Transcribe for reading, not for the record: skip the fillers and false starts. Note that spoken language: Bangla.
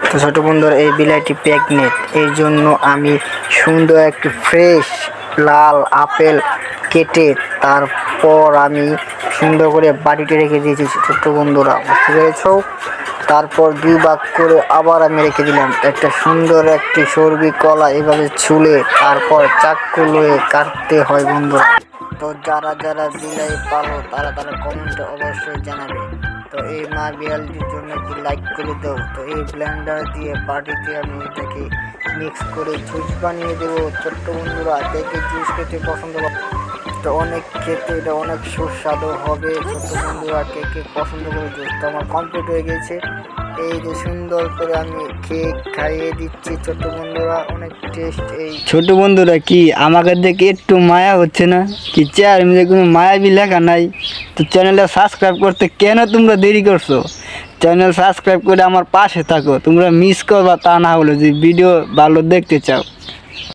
তো ছোট বন্ধুরা, এই বিলাইটি প্রেগনেন্ট, এই জন্য আমি সুন্দর একটি ফ্রেশ লাল আপেল কেটে তারপর আমি সুন্দর করে বাটিতে রেখে দিয়েছি। ছোট্ট বন্ধুরা, বুঝতে পেরেছ? তারপর 2 ভাগ করে আবার আমি রেখে দিলাম। একটা সুন্দর একটি সর্বি কলা এভাবে ছুলে তারপর চাকু লয়ে কাটতে হয় বন্ধুরা। তো যারা যারা বিলাই পারো তারা কমেন্টে অবশ্যই জানাবে। তো এই মা বিড়ালটির জন্য একটি লাইক করে দাও। তো এই ব্লেন্ডার দিয়ে বাটিতে আমি এটাকে মিক্স করে জুস বানিয়ে দেবো। ছোট্ট বন্ধুরা, দেখে জুস খেতে পছন্দ করে তো অনেক খেতে এটা অনেক সুস্বাদু হবে। ছোট্ট বন্ধুরা, কে কে পছন্দ করে জুস? তো আমার কমপ্লিট হয়ে গেছে। এই যে সুন্দর করে আমি কেক খাইয়ে দিচ্ছি। ছোট্ট বন্ধুরা, অনেক টেস্ট। এই ছোট বন্ধুরা, কি আমাকে দেখে একটু মায়া হচ্ছে না? কি চেয়ার মধ্যে কোনো মায়াবী লেখা নাই? তো চ্যানেলটা সাবস্ক্রাইব করতে কেন তোমরা দেরি করছো? চ্যানেল সাবস্ক্রাইব করে আমার পাশে থাকো। তোমরা মিস করবা তা না হলে, যে ভিডিও ভালো দেখতে চাও।